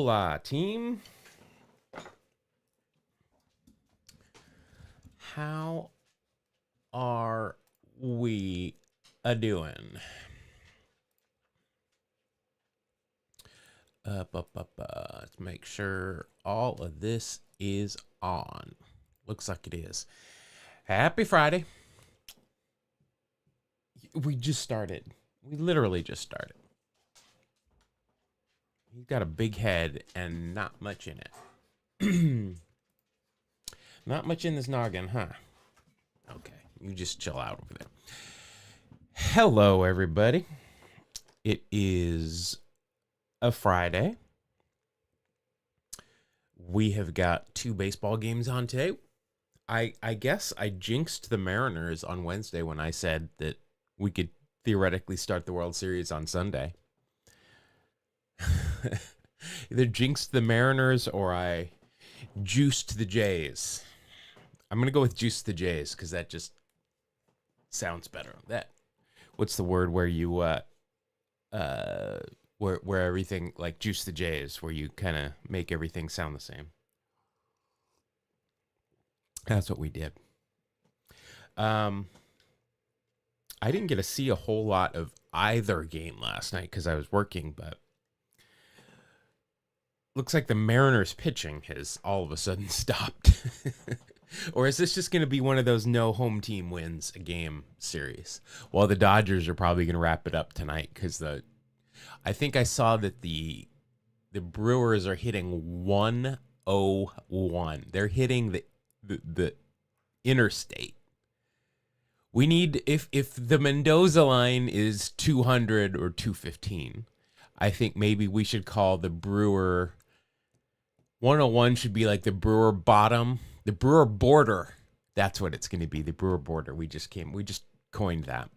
Hola, team. How are we a-doing? Let's make sure all of this is on. Looks like it is. Happy Friday. We just started. We literally just started. You've got a big head and not much in it. Not much in this noggin, huh? Okay, you just chill out over there. Hello, everybody. It is a Friday. We have got 2 baseball games on today. I guess I jinxed the Mariners on Wednesday when I said that we could theoretically start the World Series on Sunday. Either jinxed the Mariners or I juiced the Jays. I'm going to go with juice the Jays because that just sounds better. What's the word where you where everything, like juice the Jays, where you kind of make everything sound the same. That's what we did. I didn't get to see a whole lot of either game last night because I was working, but looks like the Mariners pitching has all of a sudden stopped. Or is this just going to be one of those no home team wins a game series? Well, the Dodgers are probably going to wrap it up tonight because I think I saw that the Brewers are hitting 101. They're hitting the interstate. We need, if the Mendoza line is 200 or 215, I think maybe we should call the Brewer 101 should be like the Brewer bottom, the Brewer border. That's what it's going to be, the Brewer border. We just coined that.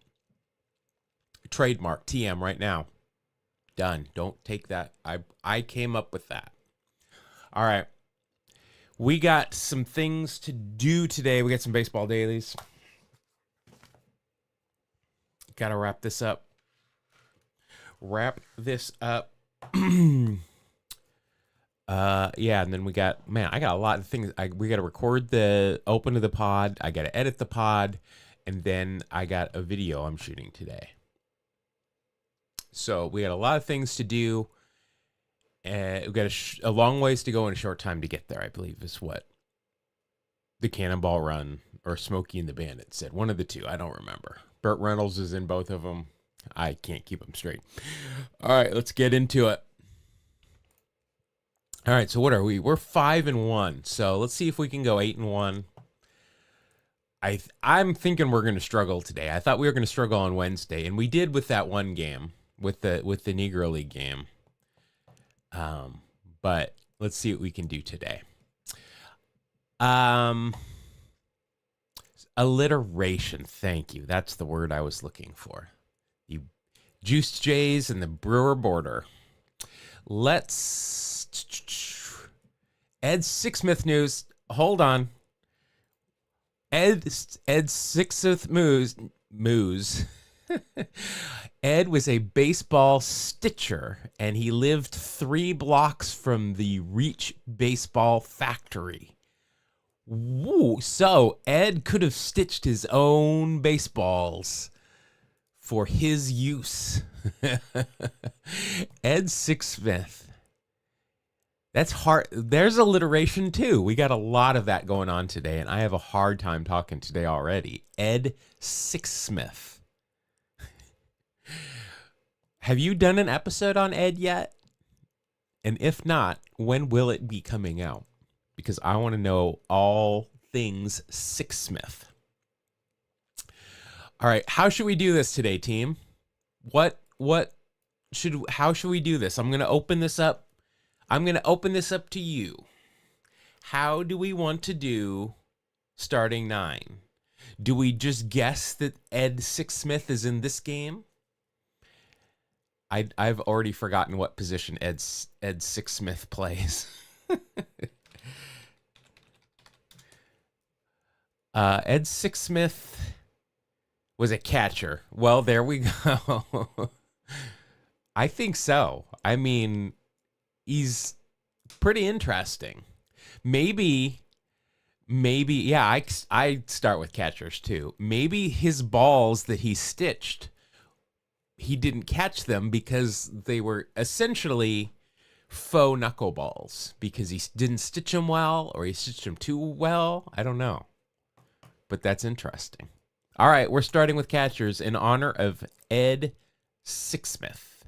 Trademark TM right now. Done. Don't take that. I came up with that. All right. We got some things to do today. We got some baseball dailies. Got to wrap this up. Yeah, and then we got, I got a lot of things. We got to record the open of the pod. I got to edit the pod, and then I got a video I'm shooting today. So we got a lot of things to do. We've got a long ways to go in a short time to get there, I believe, is what the Cannonball Run or Smokey and the Bandit said. One of the two. I don't remember. Burt Reynolds is in both of them. I can't keep them straight. All right, let's get into it. All right, so what are we? We're 5-1. So let's see if we can go 8-1. I'm thinking we're going to struggle today. I thought we were going to struggle on Wednesday, and we did with that one game, with the Negro League game. But let's see what we can do today. Alliteration. Thank you. That's the word I was looking for. The Juiced Jays and the Brewer border. Let's Ed Sixsmith news. Hold on. Ed Sixsmith moose. Ed was a baseball stitcher, and he lived 3 blocks from the Reach Baseball factory. Woo! So Ed could have stitched his own baseballs for his use. Ed Sixsmith. That's hard. There's alliteration too. We got a lot of that going on today, and I have a hard time talking today already. Ed Sixsmith. Have you done an episode on Ed yet? And if not, when will it be coming out? Because I want to know all things Sixsmith. All right, how should we do this today, team? How should we do this? I'm going to open this up. I'm going to open this up to you. How do we want to do starting 9? Do we just guess that Ed Sixsmith is in this game? I've already forgotten what position Ed Sixsmith plays. Ed Sixsmith was a catcher. Well, there we go. I think so. I mean, he's Pretty interesting. Maybe, yeah, I start with catchers too. Maybe his balls that he stitched, he didn't catch them because they were essentially faux knuckleballs because he didn't stitch them well or he stitched them too well. I don't know. But that's interesting. All right, we're starting with catchers in honor of Ed Sixsmith.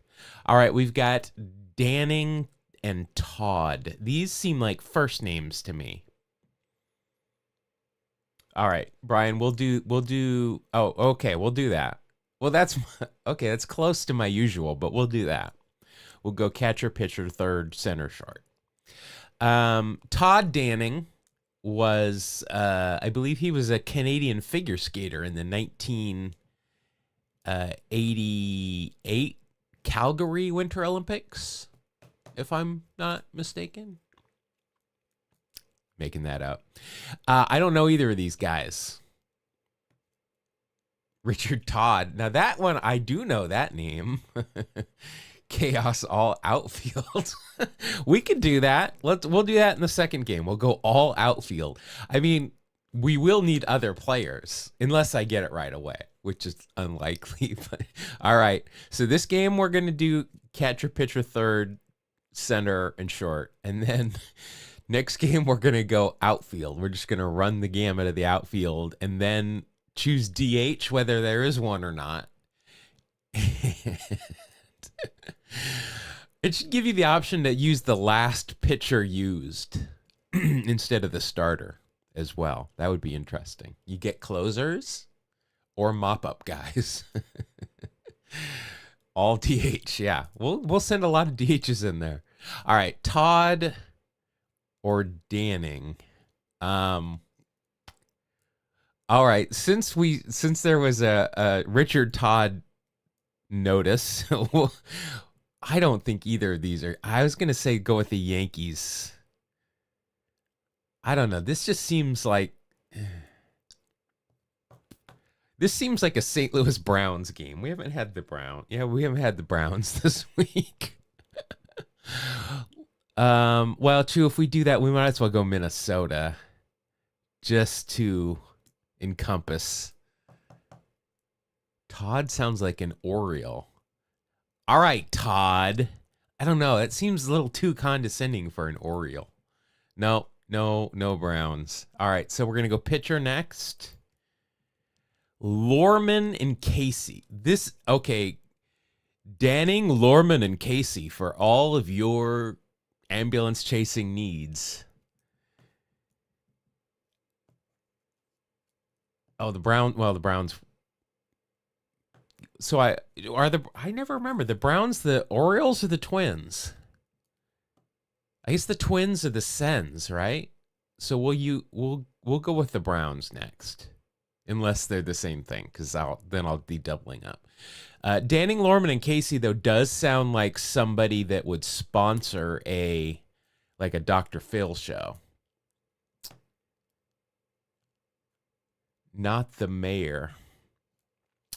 All right, we've got Danning and Todd. These seem like first names to me. All right, Brian, we'll do oh, okay, we'll do that. Well, that's okay, that's close to my usual, but we'll do that. We'll go catcher, pitcher, third, center, short. Todd Danning was I believe he was a Canadian figure skater in the 1988 Calgary Winter Olympics, if I'm not mistaken. Making that up. I don't know either of these guys. Richard Todd. Now that one, I do know that name. Chaos all outfield. We could do that. We'll do that in the second game. We'll go all outfield. I mean, we will need other players unless I get it right away, which is unlikely. But all right. So this game we're gonna do catcher, pitcher, third, center, and short, and then next game we're gonna go outfield. We're just gonna run the gamut of the outfield, and then choose DH whether there is one or not. It should give you the option to use the last pitcher used instead of the starter as well. That would be interesting. You get closers or mop-up guys. All DH, yeah. We'll send a lot of DHs in there. All right, Todd or Danning. All right, since there was a Richard Todd notice, I don't think either of these are. I was gonna say go with the Yankees. I don't know. This just seems like a St. Louis Browns game. We haven't had the Browns this week. Well, true. If we do that, we might as well go Minnesota, just to encompass. Todd sounds like an Oriole. All right, Todd. I don't know. It seems a little too condescending for an Oriole. No Browns. All right, so we're going to go pitcher next. Lorman and Casey. Danning, Lorman, and Casey for all of your ambulance chasing needs. Oh, the Browns. So I never remember the Browns, the Orioles, or the Twins. I guess the Twins are the Sens, right? So we'll go with the Browns next, unless they're the same thing, because I'll be doubling up. Danning, Lorman, and Casey though does sound like somebody that would sponsor a Dr. Phil show. Not the mayor.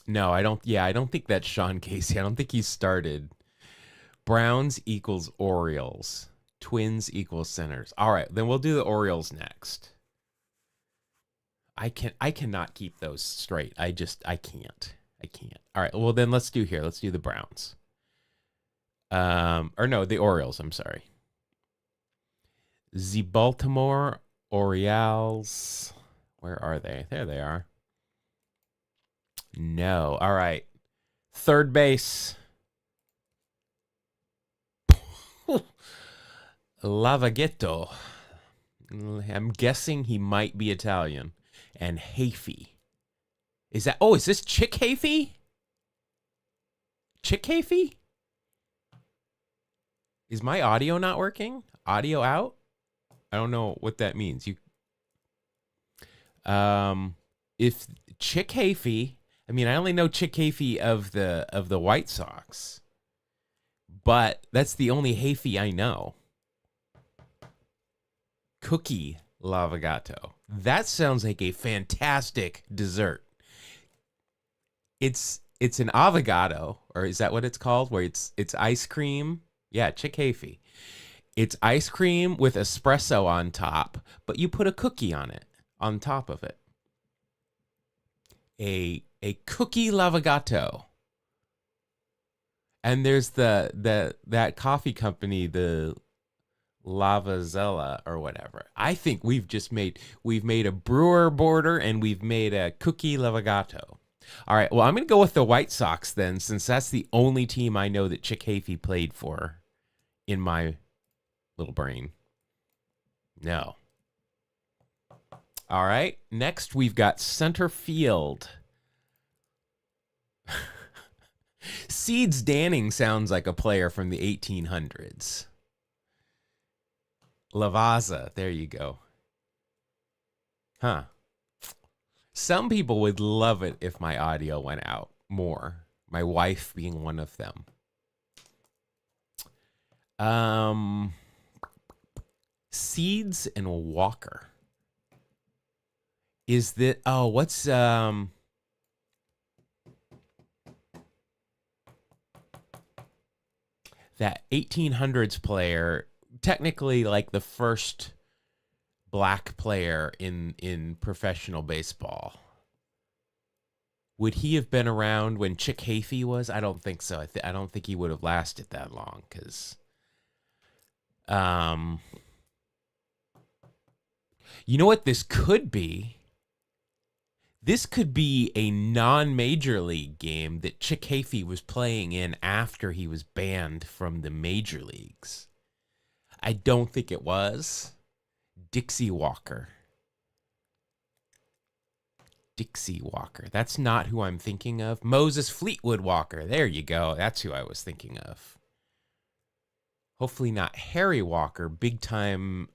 No, I don't. Yeah, I don't think that's Sean Casey. I don't think he started. Browns equals Orioles. Twins equals Centers. All right, then we'll do the Orioles next. I cannot keep those straight. I can't. All right, well then let's do the Browns. Or no, the Orioles, I'm sorry. The Baltimore Orioles. Where are they? There they are. No. All right. Third base. Lavagetto. I'm guessing he might be Italian. And Hafey. Is this Chick Hafey? Chick Hafey? Is my audio not working? Audio out? I don't know what that means. If Chick Hafey, I mean, I only know Chick Hafey of the White Sox, but that's the only Hafey I know. Cookie Lavagatto. That sounds like a fantastic dessert. It's an avocado, or is that what it's called? Where it's ice cream? Yeah, Chick Hafey. It's ice cream with espresso on top, but you put a cookie on it, on top of it. A cookie lavagatto. And there's that coffee company, the Lavazella or whatever. I think we've made a brewer border and we've made a cookie lavagatto. All right, well, I'm going to go with the White Sox then, since that's the only team I know that Chick Hafey played for in my little brain. No. All right, next we've got center field. Seeds Danning sounds like a player from the 1800s. Lavazza, there you go. Huh. Some people would love it if my audio went out more. My wife being one of them. Seeds and Walker. Is that what's that 1800s player, technically like the first black player in professional baseball. Would he have been around when Chick Hafey was? I don't think so. I don't think he would have lasted that long because you know what this could be? This could be a non-major league game that Chick Hafey was playing in after he was banned from the major leagues. I don't think it was. Dixie Walker. Dixie Walker. That's not who I'm thinking of. Moses Fleetwood Walker. There you go. That's who I was thinking of. Hopefully not Harry Walker, big-time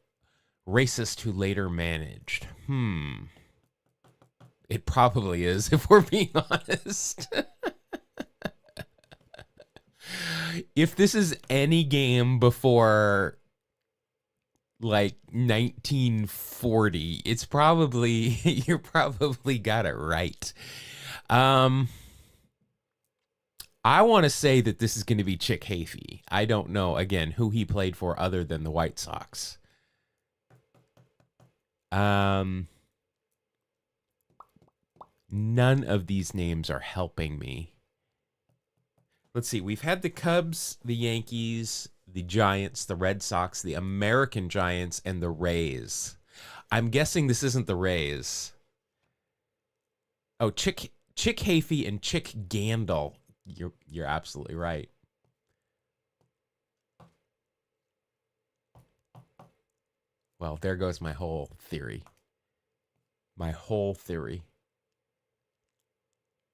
racist who later managed. It probably is, if we're being honest. If this is any game before like 1940, it's probably, you probably got it right. I want to say that this is going to be Chick Hafey. I don't know, again, who he played for other than the White Sox. None of these names are helping me. Let's see. We've had the Cubs, the Yankees, the Giants, the Red Sox, the American Giants, and the Rays. I'm guessing this isn't the Rays. Oh, Chick Hafey and Chick Gandil. You're absolutely right. Well, there goes my whole theory. My whole theory.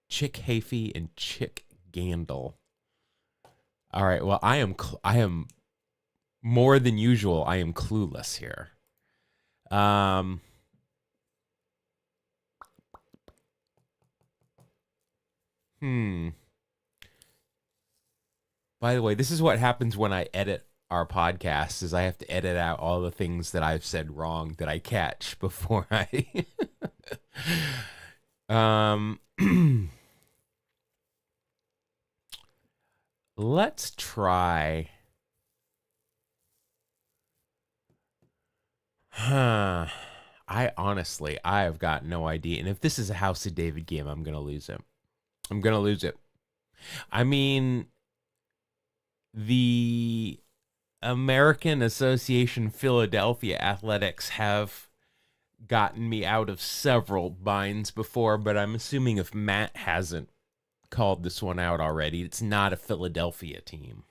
Chick Hafey and Chick Gandil. All right. Well, I am more than usual. I am clueless here. By the way, this is what happens when I edit our podcast, is I have to edit out all the things that I've said wrong that I catch before I let's try. I have got no idea. And if this is a House of David game, I'm going to lose it. I mean, the American Association Philadelphia Athletics have gotten me out of several binds before, but I'm assuming if Matt hasn't called this one out already, it's not a Philadelphia team.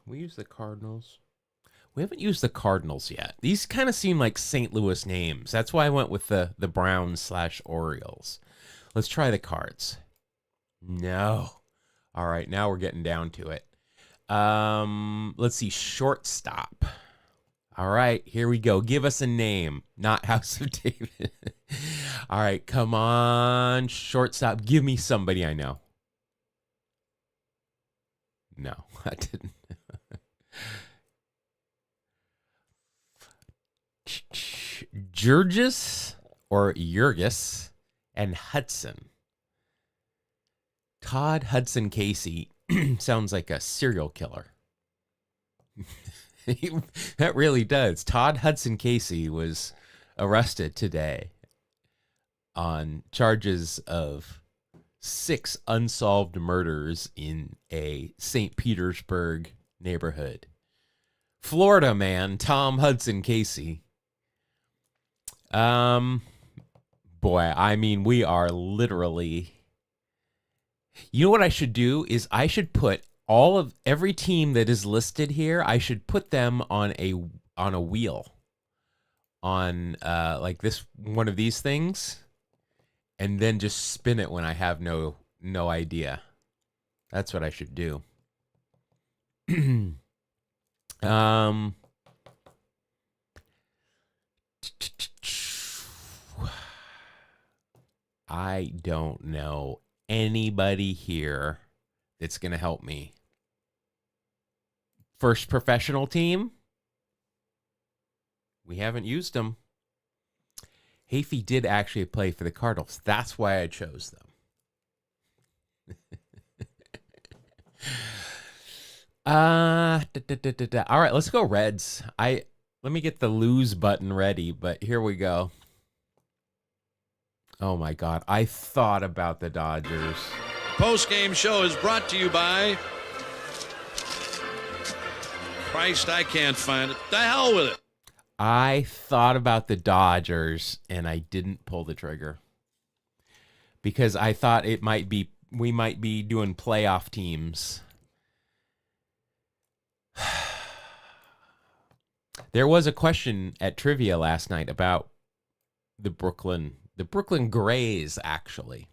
We use the Cardinals. We haven't used the Cardinals yet. These kind of seem like St. Louis names. That's why I went with the Browns/Orioles. Let's try the Cards. No. All right, now we're getting down to it. Let's see, shortstop. All right, here we go. Give us a name, not House of David. All right, come on, shortstop. Give me somebody I know. No, I didn't. Jurgis or Jurgis, and Hudson. Todd Hudson Casey sounds like a serial killer. That really does. Todd Hudson Casey was arrested today on charges of 6 unsolved murders in a St. Petersburg neighborhood. Florida man, Tom Hudson Casey. Boy, I mean, we are literally... You know what I should do is I should put every team that is listed here, I should put them on a wheel on like this one of these things, and then just spin it when I have no idea. That's what I should do. I don't know anybody here that's going to help me. First professional team. We haven't used them. Hafey did actually play for the Cardinals. That's why I chose them. All right, let's go Reds. Let me get the lose button ready, but here we go. Oh my God, I thought about the Dodgers. Post-game show is brought to you by... Christ, I can't find it. The hell with it. I thought about the Dodgers, and I didn't pull the trigger. Because I thought we might be doing playoff teams. There was a question at trivia last night about the Brooklyn Grays, actually,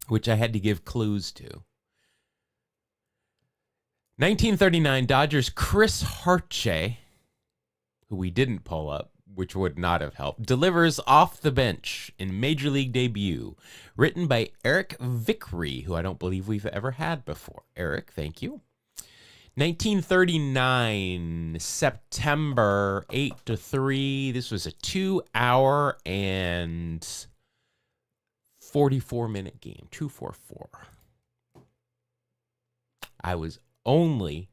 which I had to give clues to. 1939 Dodgers Chris Harche, who we didn't pull up, which would not have helped, delivers off the bench in Major League debut, written by Eric Vickery, who I don't believe we've ever had before. Eric, thank you. 1939, September 8-3. This was a 2-hour and 44-minute game, 244. I was only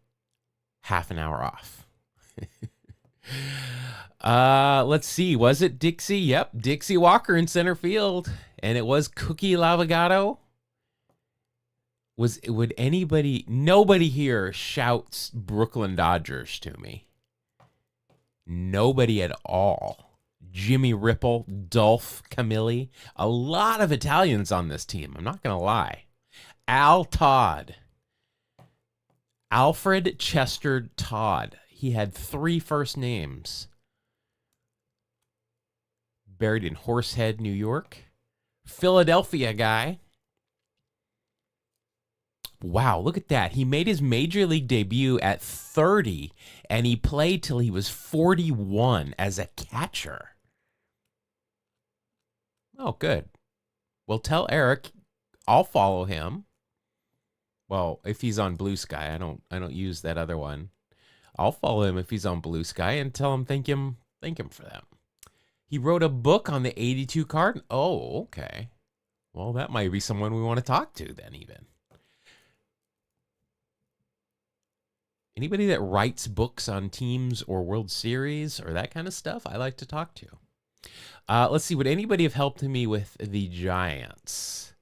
half an hour off. Let's see. Was it Dixie? Yep, Dixie Walker in center field. And it was Cookie Lavagato. Would nobody here shouts Brooklyn Dodgers to me. Nobody at all. Jimmy Ripple, Dolph Camilli, a lot of Italians on this team. I'm not going to lie. Al Todd. Alfred Chester Todd. He had 3 first names. Buried in Horsehead, New York. Philadelphia guy. Wow, look at that. He made his major league debut at 30, and he played till he was 41 as a catcher. Oh, good. Well, tell Eric I'll follow him. Well, if he's on Blue Sky, I don't use that other one. I'll follow him if he's on Blue Sky and tell him thank him for that. He wrote a book on the 82 card. Oh, okay. Well, that might be someone we want to talk to then even. Anybody that writes books on teams or World Series or that kind of stuff, I like to talk to. Let's see. Would anybody have helped me with the Giants?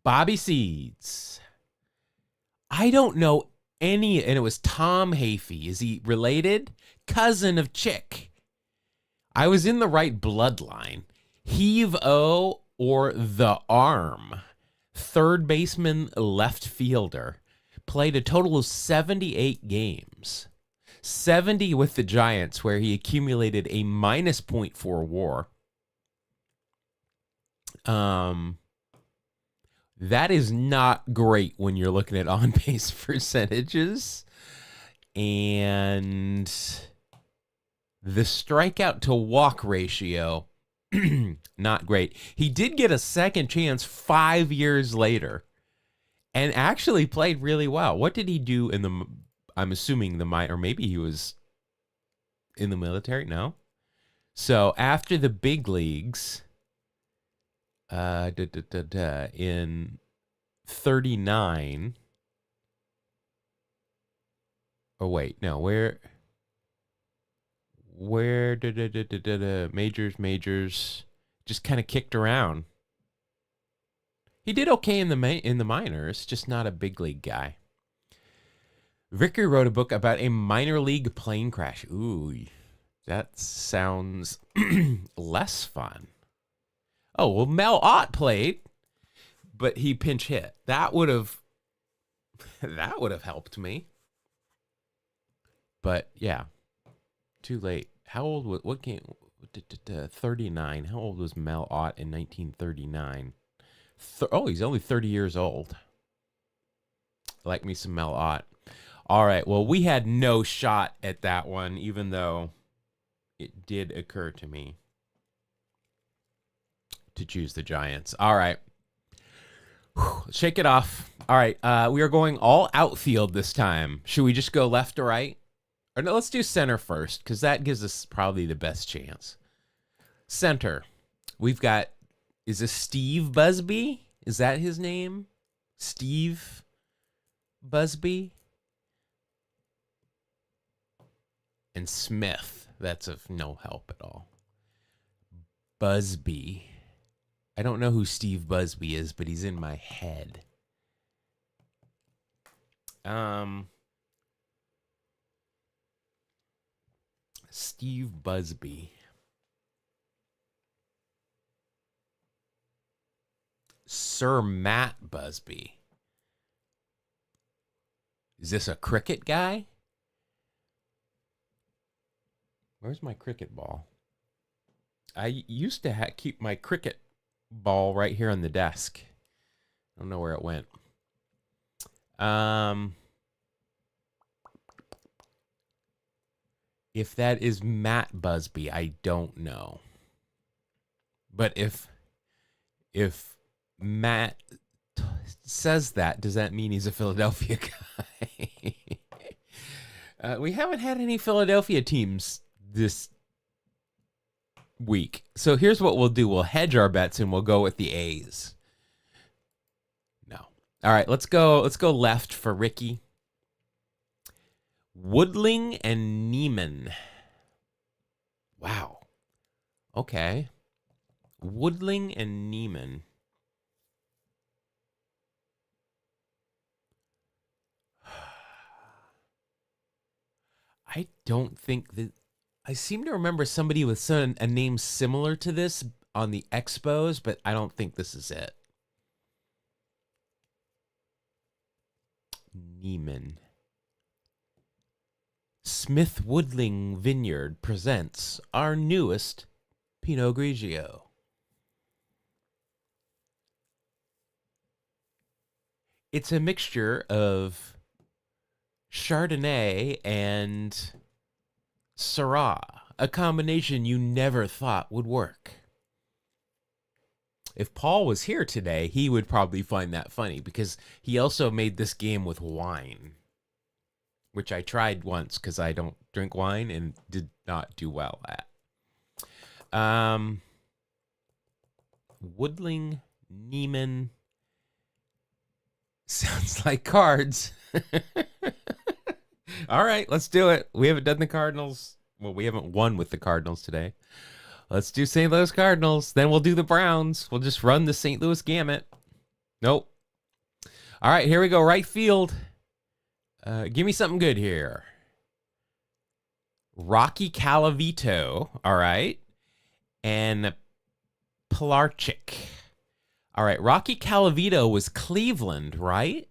Bobby Seeds. I don't know any, and it was Tom Hafey. Is he related? Cousin of Chick. I was in the right bloodline. Heave-O or the Arm. Third baseman, left fielder. Played a total of 78 games. 70 with the Giants, where he accumulated a minus .4 WAR. That is not great when you're looking at on-base percentages. And the strikeout to walk ratio, not great. He did get a second chance 5 years later and actually played really well. What did he do in the, I'm assuming or maybe he was in the military? No. So after the big leagues, in 39. Oh wait, no, where majors just kind of kicked around. He did okay in the minors, just not a big league guy. Vickery wrote a book about a minor league plane crash. Ooh, that sounds less fun. Oh, well, Mel Ott played, but he pinch hit. That would have helped me. But yeah, too late. How old was what game? 39. How old was Mel Ott in 1939? He's only 30 years old. I like me some Mel Ott. All right. Well, we had no shot at that one, even though it did occur to me to choose the Giants. All right. Shake it off. All right. We are going all outfield this time. Should we just go left to right? Or no, let's do center first, because that gives us probably the best chance. Center. We've got, is this Steve Busby? Is that his name? Steve Busby? And Smith. That's of no help at all. Busby. I don't know who Steve Busby is, but he's in my head. Steve Busby. Sir Matt Busby. Is this a cricket guy? Where's my cricket ball? I used to keep my cricket ball right here on the desk. I don't know where it went. If that is Matt Busby, I don't know. But if Matt says that, does that mean he's a Philadelphia guy? We haven't had any Philadelphia teams this week. So here's what we'll do. We'll hedge our bets and we'll go with the A's. No. All right, let's go left for Ricky. Woodling and Neiman. Wow. Okay. Woodling and Neiman. I don't think that... I seem to remember somebody with a name similar to this on the Expos, but I don't think this is it. Neiman. Smith Woodling Vineyard presents our newest Pinot Grigio. It's a mixture of Chardonnay and Syrah, a combination you never thought would work. If Paul was here today, he would probably find that funny because he also made this game with wine, which I tried once because I don't drink wine and did not do well at. Woodling, Neiman. Sounds like cards. All right, let's do it. We haven't done the Cardinals. Well, we haven't won with the Cardinals today. Let's do St. Louis Cardinals. Then we'll do the Browns. We'll just run the St. Louis gamut. Nope. All right, here we go. Right field. Give me something good here. Rocky Calavito. All right. And Pilarchik. All right. Rocky Calavito was Cleveland, right?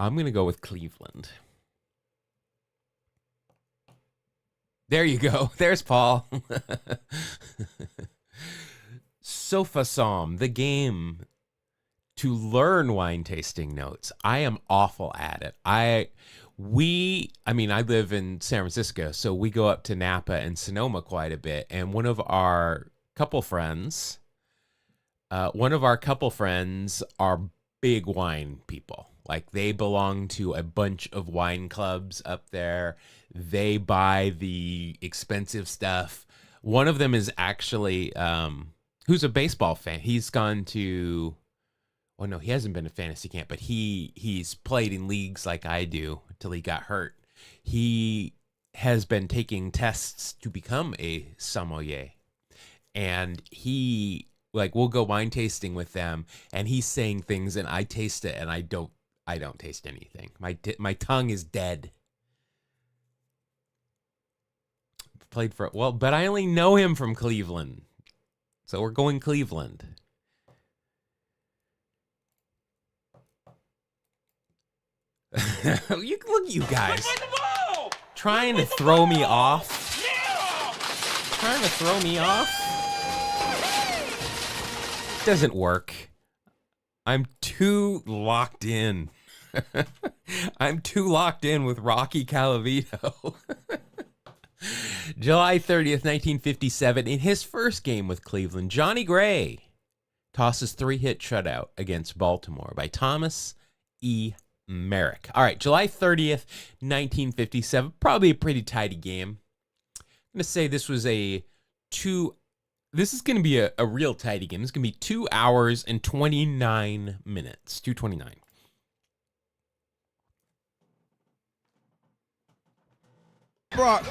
I'm going to go with Cleveland. There you go. There's Paul. Sofasom, the game to learn wine tasting notes. I am awful at it. I live in San Francisco, so we go up to Napa and Sonoma quite a bit. And one of our couple friends are big wine people. Like, they belong to a bunch of wine clubs up there. They buy the expensive stuff. One of them is actually, who's a baseball fan. He's gone to, well, no, he hasn't been to fantasy camp, but he's played in leagues like I do until he got hurt. He has been taking tests to become a sommelier. And he, like, we'll go wine tasting with them, and he's saying things, and I taste it, and I don't taste anything. My tongue is dead. Played for, well, but I only know him from Cleveland. So we're going Cleveland. Look, you guys. Trying to throw me off. Trying to throw me off. Doesn't work. I'm too locked in. I'm too locked in with Rocky Colavito. July 30th, 1957, in his first game with Cleveland, Johnny Gray tosses 3-hit shutout against Baltimore by Thomas E. Merrick. All right, July 30th, 1957, probably a pretty tidy game. I'm going to say this was this is going to be a real tidy game. This is going to be 2 hours and 29 minutes, 2:29. Brock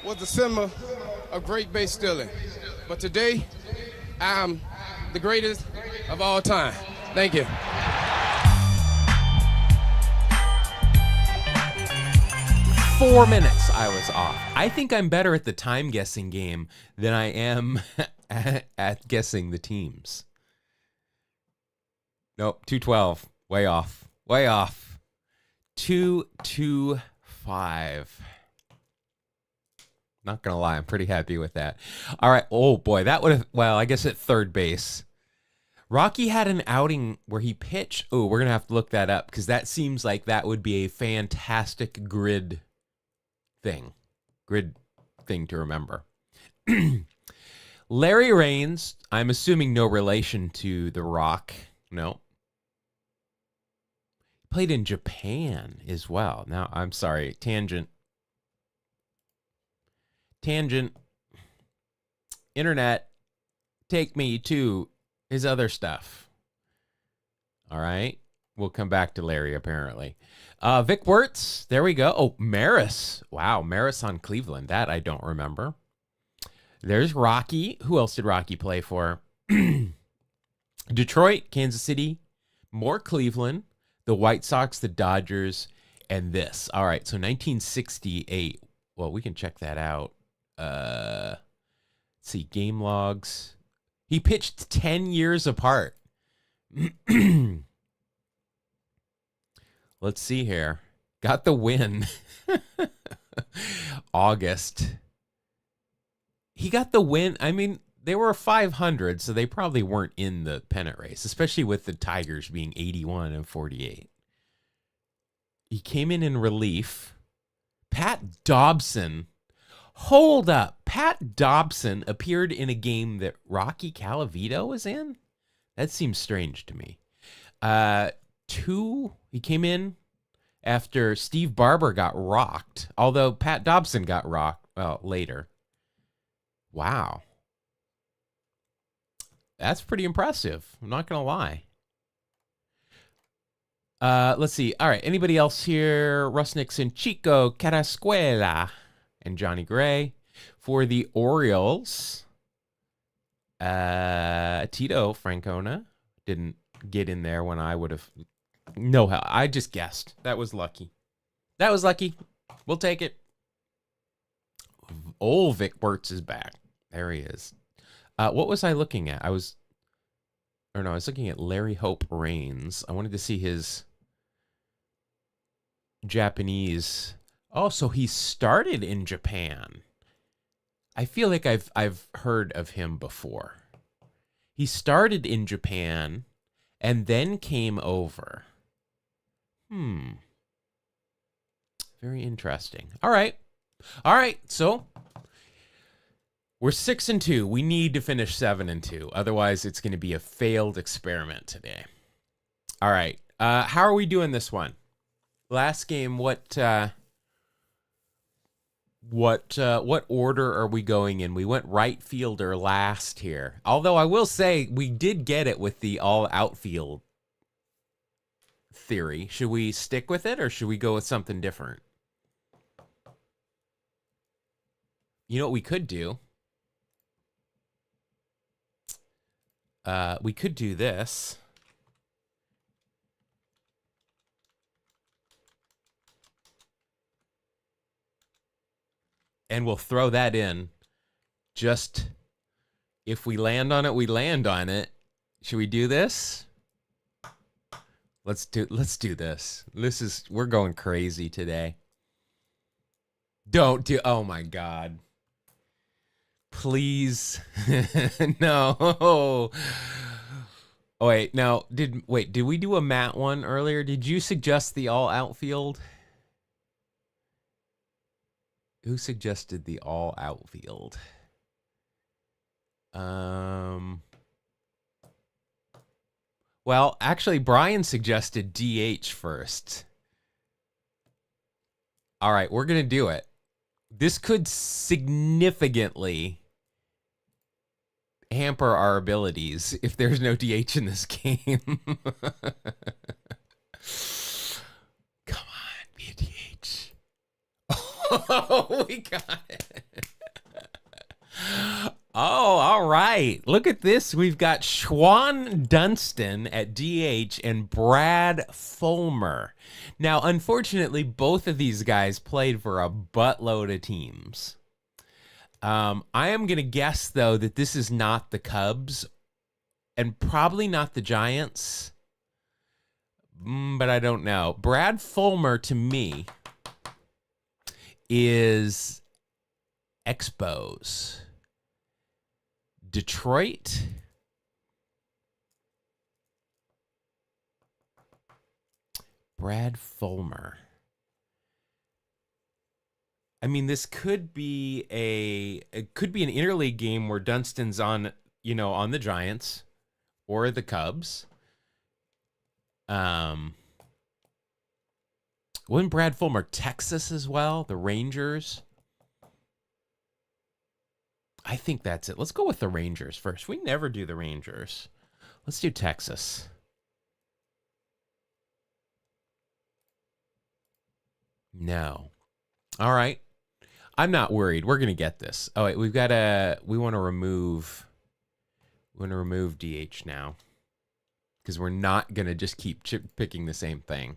was a symbol of great base stealing, but today I'm the greatest of all time. Thank you. 4 minutes I was off. I think I'm better at the time guessing game than I am at guessing the teams. Nope, 2:12. Way off. Way off. 2:25. Not going to lie, I'm pretty happy with that. All right. Oh, boy, that would have, well, I guess at third base. Rocky had an outing where he pitched. Oh, we're going to have to look that up because that seems like that would be a fantastic grid thing to remember. Larry Raines, I'm assuming no relation to The Rock. No. Played in Japan as well. Now, I'm sorry, tangent. Internet, take me to his other stuff. All right. We'll come back to Larry, apparently. Vic Wertz, there we go. Oh, Maris. Wow, Maris on Cleveland. That I don't remember. There's Rocky. Who else did Rocky play for? Detroit, Kansas City, more Cleveland, the White Sox, the Dodgers, and this. All right, so 1968. Well, we can check that out. Let's see, game logs. He pitched 10 years apart. Let's see here. Got the win. August. He got the win. I mean, they were 500, so they probably weren't in the pennant race, especially with the Tigers being 81 and 48. He came in relief. Pat Dobson. Hold up. Pat Dobson appeared in a game that Rocky Colavito was in? That seems strange to me. He came in after Steve Barber got rocked, although Pat Dobson got rocked, well, later. Wow. That's pretty impressive. I'm not going to lie. Let's see. All right. Anybody else here? Russ Nixon, Chico Carrasquela, and Johnny Gray. For the Orioles, Tito Francona didn't get in there when I would have. No hell. I just guessed. That was lucky. We'll take it. Old Vic Wertz is back. There he is. What was I looking at? I was looking at Larry Hope Raines. I wanted to see his Japanese. Oh, so he started in Japan. I feel like I've heard of him before. He started in Japan and then came over. Very interesting. All right. So we're 6-2. We need to finish 7-2. Otherwise, it's going to be a failed experiment today. All right. How are we doing this one? Last game, what order are we going in? We went right fielder last here. Although I will say we did get it with the all outfield theory. Should we stick with it or should we go with something different? You know what we could do? We could do this. And we'll throw that in. Just if we land on it, we land on it. Should we do this? Let's do this. We're going crazy today. Don't do, oh my God. Please. No. Oh wait, no. Did we do a Matt one earlier? Did you suggest the all outfield? Who suggested the all outfield? Well, actually, Brian suggested DH first. All right, we're going to do it. This could significantly hamper our abilities if there's no DH in this game. Come on, be a DH. Oh, we got it. Oh, all right. Look at this. We've got Schwan Dunston at DH and Brad Fulmer. Now, unfortunately, both of these guys played for a buttload of teams. I am going to guess, though, that this is not the Cubs and probably not the Giants. But I don't know. Brad Fulmer, to me, is Expos. Detroit. Brad Fulmer. I mean, this could be an interleague game where Dunston's on the Giants or the Cubs. Wasn't Brad Fulmer Texas as well? The Rangers? I think that's it. Let's go with the Rangers first. We never do the Rangers. Let's do Texas. No. All right. I'm not worried. We're going to get this. Oh, wait, we want to remove DH now because we're not going to just keep picking the same thing.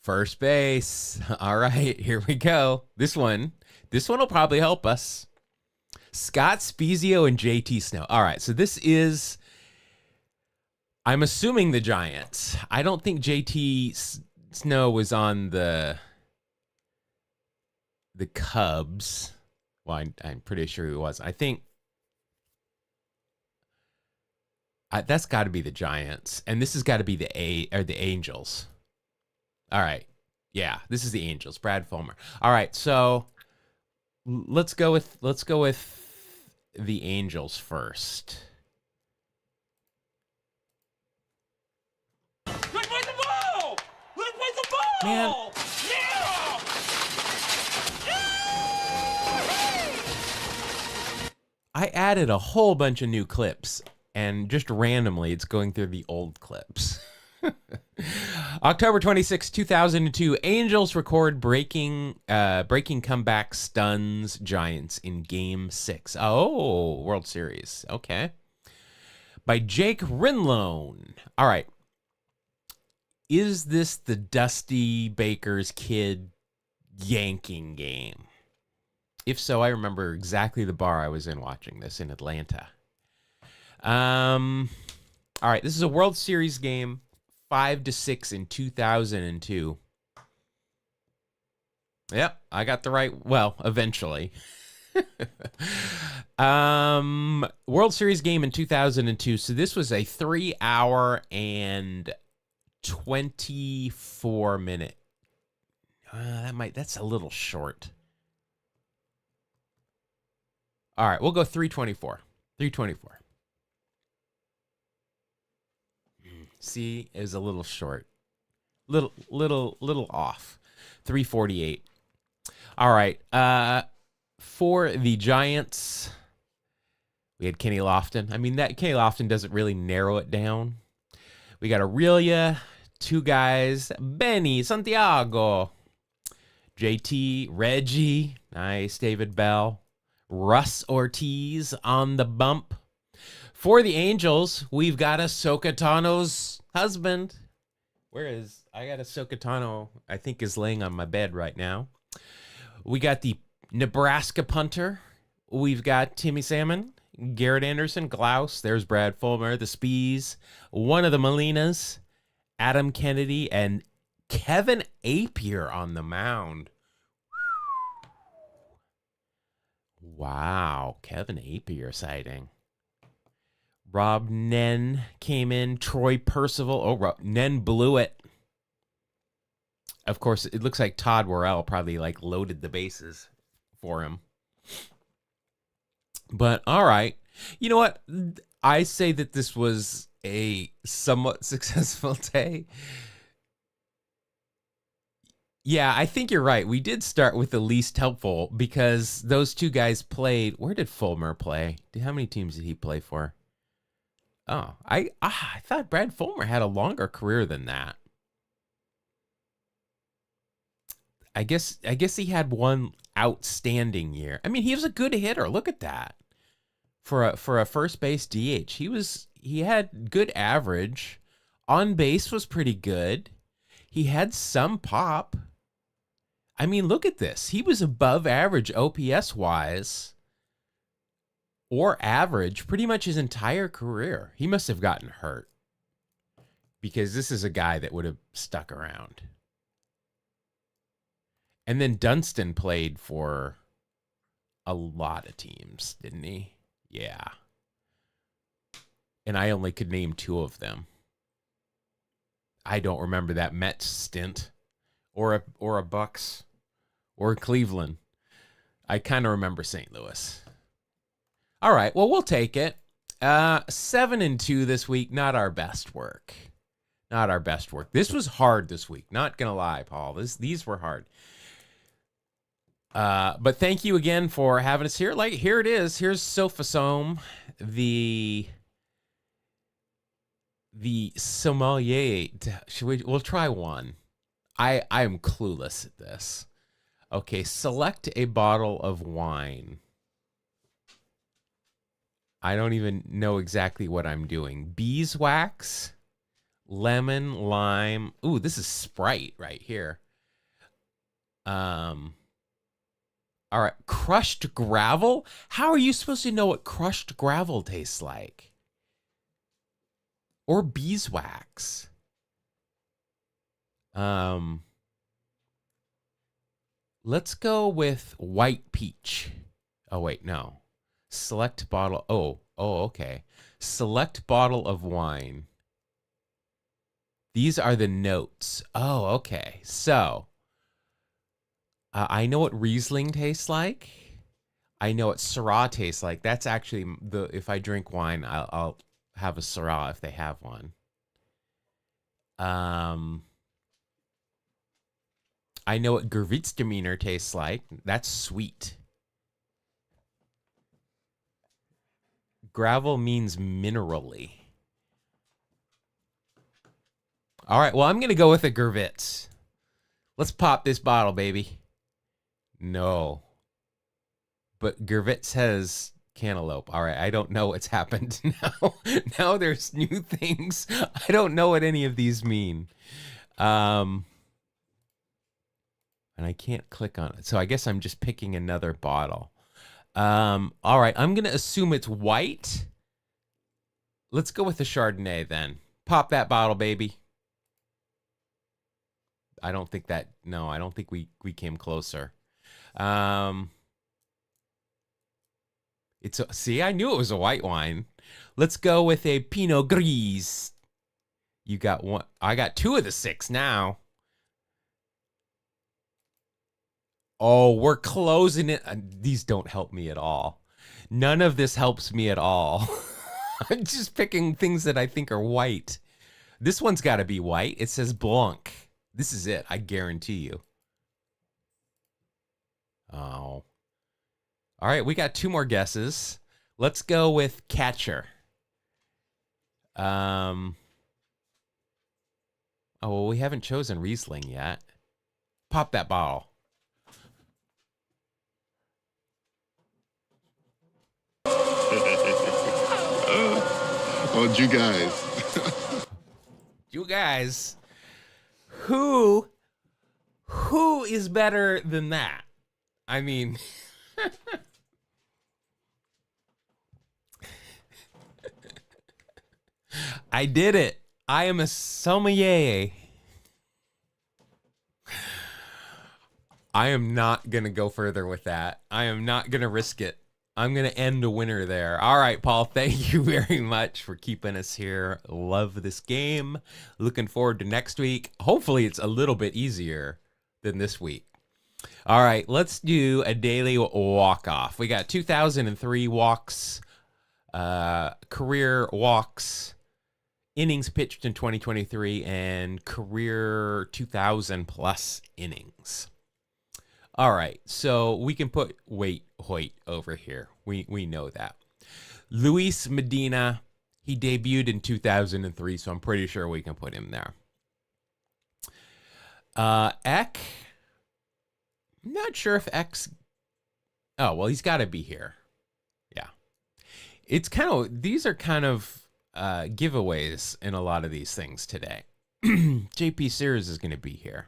First base. All right, here we go. This one will probably help us. Scott Spezio and JT Snow. All right, so this is, I'm assuming, the Giants. I don't think JT Snow was on the Cubs. Well, I'm pretty sure he was. I think that's got to be the Giants, and this has got to be the Angels. All right. Yeah, this is the Angels. Brad Fulmer. All right, so let's go with the Angels first. Let's play the ball! Let's play the ball! Man. Yeah! I added a whole bunch of new clips, and just randomly it's going through the old clips. October 26, 2002, Angels record breaking comeback stuns Giants in Game 6. Oh, World Series. Okay. By Jake Rinlone. All right. Is this the Dusty Baker's Kid yanking game? If so, I remember exactly the bar I was in watching this in Atlanta. All right, this is a World Series game. 5-6 in 2002. Yep, I got the right. Well, eventually. World Series game in 2002. So this was a 3-hour and 24-minute. That's a little short. All right, we'll go 324. 324. See, it was a little short. Little off. 348. All right. For the Giants, we had Kenny Lofton. I mean, that Kenny Lofton doesn't really narrow it down. We got Aurelia, two guys, Benny, Santiago, JT, Reggie, nice, David Bell, Russ Ortiz on the bump. For the Angels, we've got Ahsoka Tano's husband. I got Ahsoka Tano, I think, is laying on my bed right now. We got the Nebraska punter. We've got Timmy Salmon, Garrett Anderson, Glaus. There's Brad Fulmer, the Spees, one of the Molinas, Adam Kennedy, and Kevin Apier on the mound. Wow, Kevin Apier sighting. Rob Nen came in. Troy Percival. Oh, Nen blew it. Of course, it looks like Todd Worrell probably loaded the bases for him. But all right. You know what? I say that this was a somewhat successful day. Yeah, I think you're right. We did start with the least helpful because those two guys played. Where did Fulmer play? How many teams did he play for? Oh, I thought Brad Fulmer had a longer career than that. I guess he had one outstanding year. I mean, he was a good hitter. Look at that. For a first base DH, he had good average. On base was pretty good. He had some pop. I mean, look at this. He was above average OPS wise or average pretty much his entire career. He must have gotten hurt because this is a guy that would have stuck around. And then Dunston played for a lot of teams, didn't he? Yeah. And I only could name two of them. I don't remember that Mets stint or a Bucks or Cleveland. I kind of remember St. Louis. All right, well, we'll take it. 7-2 this week. Not our best work. Not our best work. This was hard this week. Not gonna lie, Paul. These were hard. But thank you again for having us here. Here it is. Here's Sofasome, the sommelier. We'll try one. I am clueless at this. Okay, select a bottle of wine. I don't even know exactly what I'm doing. Beeswax, lemon, lime. Ooh, this is Sprite right here. All right, crushed gravel? How are you supposed to know what crushed gravel tastes like? Or beeswax? Let's go with white peach. Oh, wait, no. Select bottle. Oh, okay. Select bottle of wine. These are the notes. Oh, okay. So, I know what Riesling tastes like. I know what Syrah tastes like. That's actually if I drink wine, I'll have a Syrah if they have one. I know what Gewürztraminer tastes like. That's sweet. Gravel means minerally. All right, well, I'm going to go with a Gewürz. Let's pop this bottle, baby. No. But Gewürz has cantaloupe. All right, I don't know what's happened now. Now there's new things. I don't know what any of these mean. And I can't click on it. So I guess I'm just picking another bottle. All right, I'm going to assume it's white. Let's go with the Chardonnay then. Pop that bottle, baby. I don't think we came closer. See, I knew it was a white wine. Let's go with a Pinot Gris. You got one. I got 2 of the 6 now. Oh, we're closing it. These don't help me at all. None of this helps me at all. I'm just picking things that I think are white. This one's got to be white. It says Blanc. This is it. I guarantee you. Oh. All right, we got 2 more guesses. Let's go with catcher. Oh, well, we haven't chosen Riesling yet. Pop that bottle. Oh, you guys. You guys, who is better than that? I mean, I did it. I am a sommelier. I am not going to go further with that. I am not going to risk it. I'm going to end a winner there. All right, Paul, thank you very much for keeping us here. Love this game. Looking forward to next week. Hopefully it's a little bit easier than this week. All right, let's do a daily walk-off. We got 2003 walks, career walks, innings pitched in 2023, and career 2,000-plus innings. All right, so we can put Hoyt over here. We know that. Luis Medina, he debuted in 2003, so I'm pretty sure we can put him there. Eck, I'm not sure if Eck's... Oh, well, he's got to be here. Yeah. It's kind of... These are kind of giveaways in a lot of these things today. J.P. Sears is going to be here.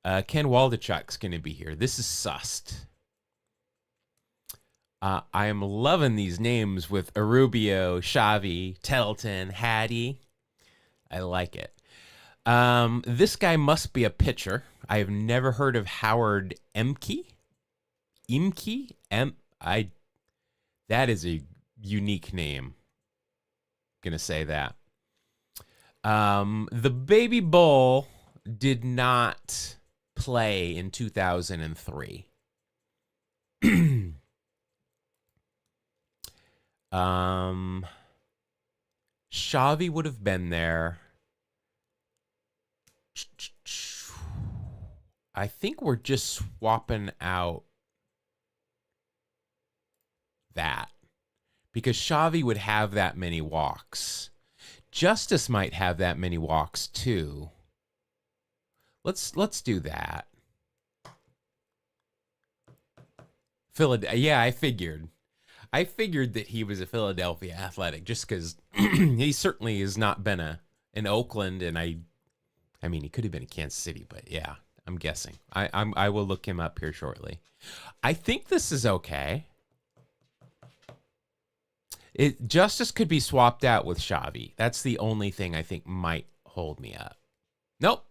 Ken Waldichuk's going to be here. This is sussed. I am loving these names with Arubio, Xavi, Telton, Hattie. I like it. This guy must be a pitcher. I have never heard of Howard Emke. That is a unique name. Gonna say that. The Baby Bull did not play in 2003. Xavi would have been there. I think we're just swapping out that because Xavi would have that many walks. Justice might have that many walks too. Let's do that. Yeah, I figured that he was a Philadelphia Athletic just because he certainly has not been in Oakland, and I mean he could have been in Kansas City, but yeah, I'm guessing. I will look him up here shortly. I think this is okay. Justice could be swapped out with Xavi. That's the only thing I think might hold me up. Nope.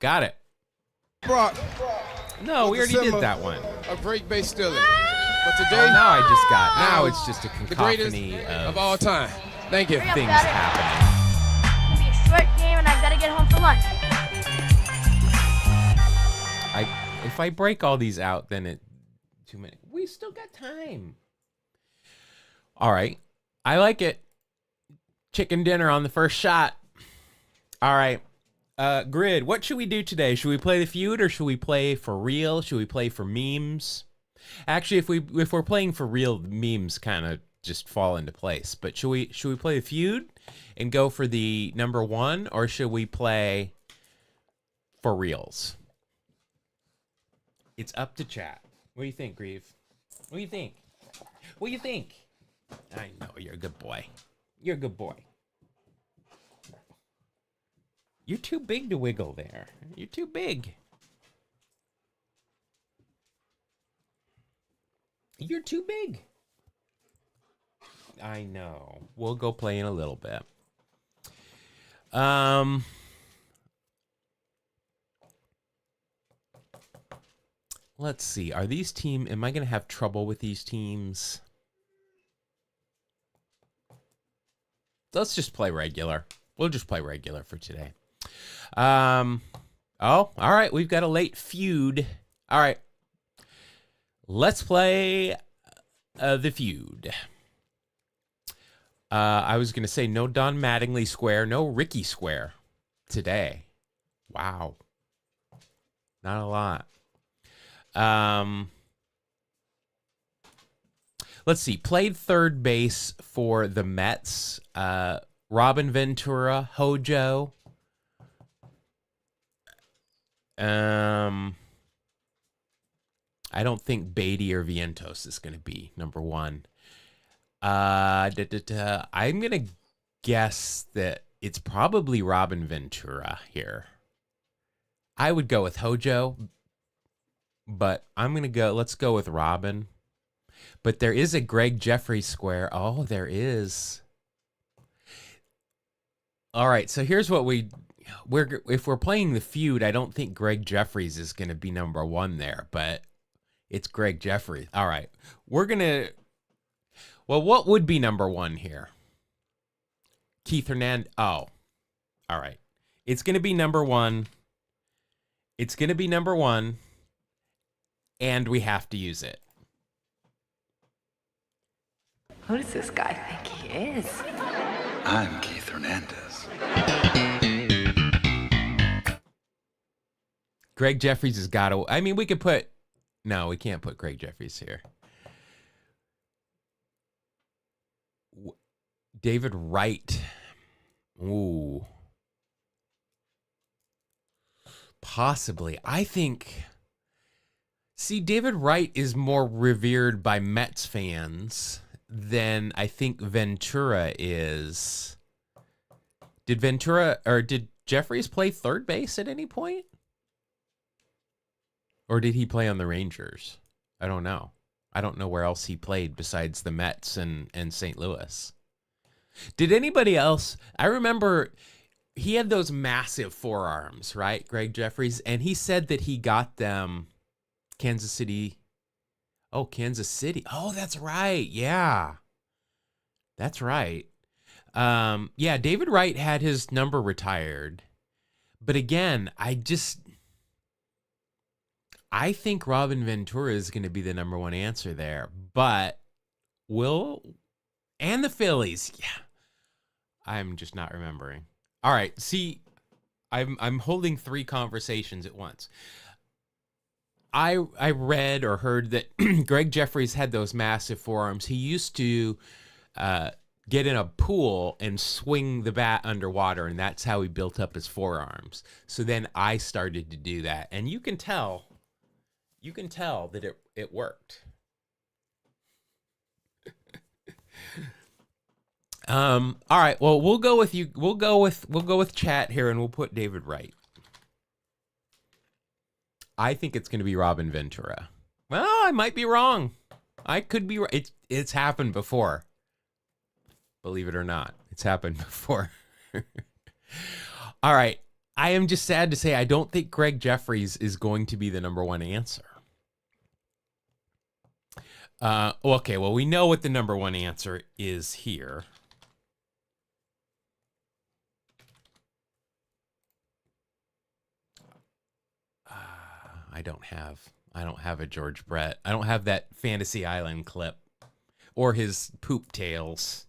Got it. Brock. No, we already did that one. A great base stealing. But today, now it's just a the greatest cacophony of all time. Thank you. things happening. It's gonna be a short game, and I've got to get home for lunch. If I break all these out, then 2 minutes. We still got time. All right. I like it. Chicken dinner on the first shot. All right. Grid, what should we do today? Should we play the feud or should we play for real? Should we play for memes? Actually, if we're playing for real, memes kind of just fall into place. But should we play the feud and go for the number 1, or should we play for reals? It's up to chat. What do you think, Grieve? What do you think? What do you think? I know you're a good boy. You're a good boy. You're too big to wiggle there. You're too big. You're too big. I know. We'll go play in a little bit. Let's see. Are these teams... Am I going to have trouble with these teams? Let's just play regular. We'll just play regular for today. Oh, all right. We've got a late feud. All right. Let's play the feud. I was going to say no Don Mattingly square, no Ricky square today. Wow. Not a lot. Let's see. Played third base for the Mets. Robin Ventura, Hojo. I don't think Beatty or Vientos is going to be number one. I'm going to guess that it's probably Robin Ventura here. I would go with Hojo, but let's go with Robin. But there is a Greg Jeffries square. Oh, there is. All right, so here's what if we're playing the feud, I don't think Greg Jeffries is going to be number one there, but it's Greg Jeffries. All right, what would be number one here? Keith Hernandez. Oh, all right. It's going to be number one. It's going to be number one, and we have to use it. Who does this guy think he is? I'm Keith Hernandez. Greg Jeffries has got to... I mean, we could put... No, we can't put Greg Jeffries here. David Wright. Ooh. Possibly. I think... See, David Wright is more revered by Mets fans than I think Ventura is. Did Jeffries play third base at any point? Or did he play on the Rangers? I don't know. I don't know where else he played besides the Mets and St. Louis. Did anybody else? I remember he had those massive forearms, right, Greg Jeffries? And he said that he got them Kansas City. Oh, Kansas City. Oh, that's right. Yeah. That's right. Yeah, David Wright had his number retired. But again, I think Robin Ventura is going to be the number one answer there. But and the Phillies. Yeah. I'm just not remembering. All right. See, I'm holding three conversations at once. I read or heard that Greg Jeffries had those massive forearms. He used to get in a pool and swing the bat underwater, and that's how he built up his forearms. So then I started to do that, and you can tell that it worked. All right. Well, we'll go with you. We'll go with chat here, and we'll put David Wright. I think it's going to be Robin Ventura. Well, I might be wrong. I could be right. It's happened before. Believe it or not, it's happened before. All right. I am just sad to say I don't think Greg Jeffries is going to be the number one answer. Okay, well, we know what the number one answer is here. I don't have a George Brett. I don't have that Fantasy Island clip or his poop tails.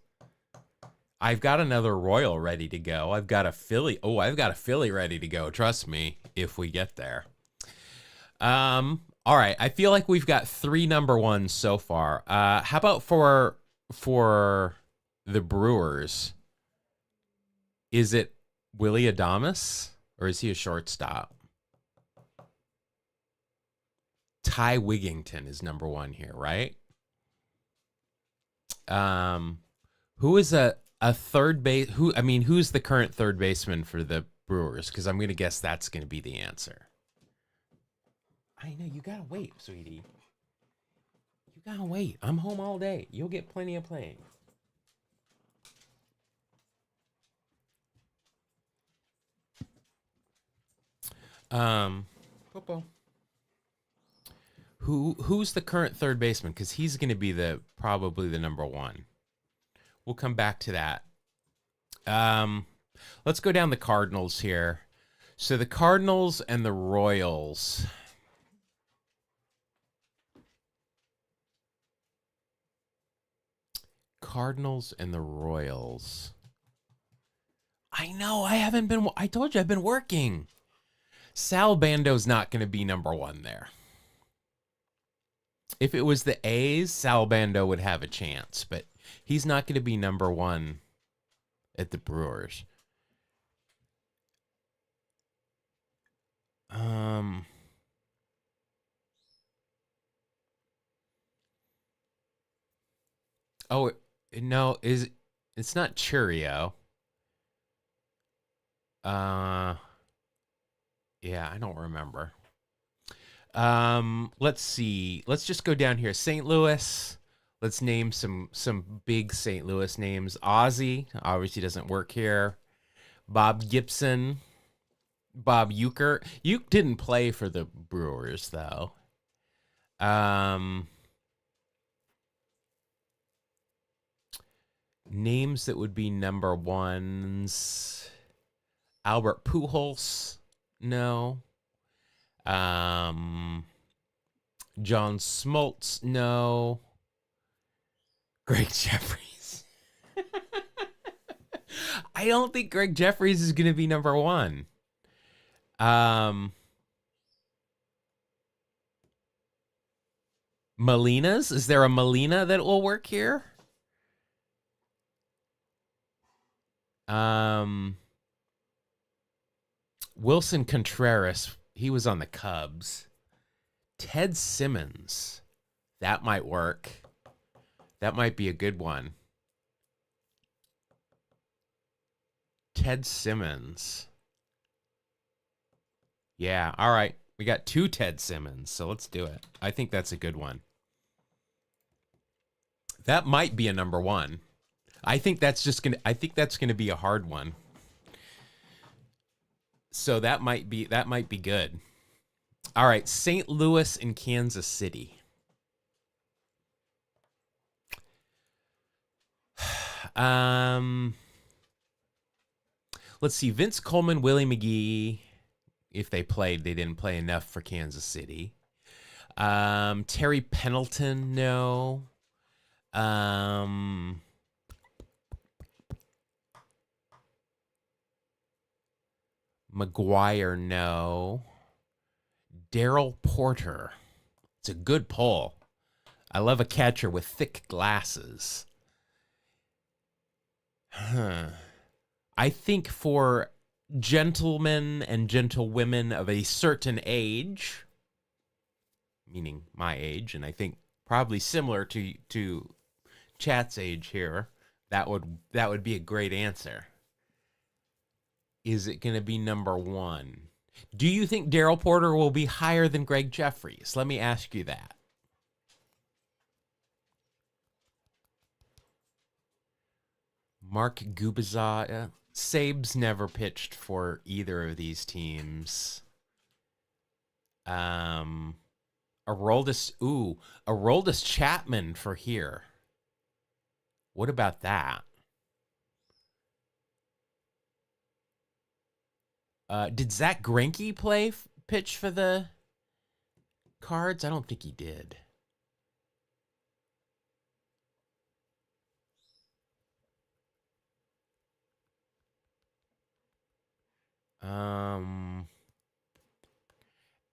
I've got another Royal ready to go. I've got a Philly. Oh, I've got a Philly ready to go. Trust me, if we get there. All right. I feel like we've got three number ones so far. How about for the Brewers? Is it Willy Adames or is he a shortstop? Ty Wigington is number one here, right? Who is a third base? Who's the current third baseman for the Brewers? Because I'm going to guess that's going to be the answer. I know, you got to wait, sweetie. You got to wait. I'm home all day. You'll get plenty of playing. Football. Who's the current third baseman? Because he's going to be probably the number one. We'll come back to that. Let's go down the Cardinals here. So the Cardinals and the Royals. Cardinals and the Royals. I know, I told you I've been working. Sal Bando's not going to be number one there. If it was the A's, Sal Bando would have a chance, but he's not going to be number one at the Brewers. Oh, no, it's not Churio. Yeah, I don't remember. Let's see. Let's just go down here. St. Louis. Let's name some big St. Louis names. Ozzy obviously doesn't work here. Bob Gibson. Bob Uecker. Uecker didn't play for the Brewers though. Names that would be number ones. Albert Pujols. No. John Smoltz. No. Greg Jeffries. I don't think Greg Jeffries is going to be number one. Molinas? Is there a Molina that will work here? Wilson Contreras, he was on the Cubs. Ted Simmons, that might work. That might be a good one. Ted Simmons. Yeah, all right. We got 2 Ted Simmons, so let's do it. I think that's a good one. That might be a number one. I think that's gonna be a hard one. So that might be good. All right, St. Louis and Kansas City. Let's see. Vince Coleman, Willie McGee. If they played, they didn't play enough for Kansas City. Terry Pendleton, no. McGuire, no. Darryl Porter. It's a good pull. I love a catcher with thick glasses. I think for gentlemen and gentlewomen of a certain age, meaning my age, and I think probably similar to Chat's age here, that would be a great answer. Is it going to be number one? Do you think Darryl Porter will be higher than Greg Jeffries? Let me ask you that. Mark Gubicza. Sabes never pitched for either of these teams. Aroldis Chapman for here. What about that? Did Zach Greinke pitch for the Cards? I don't think he did.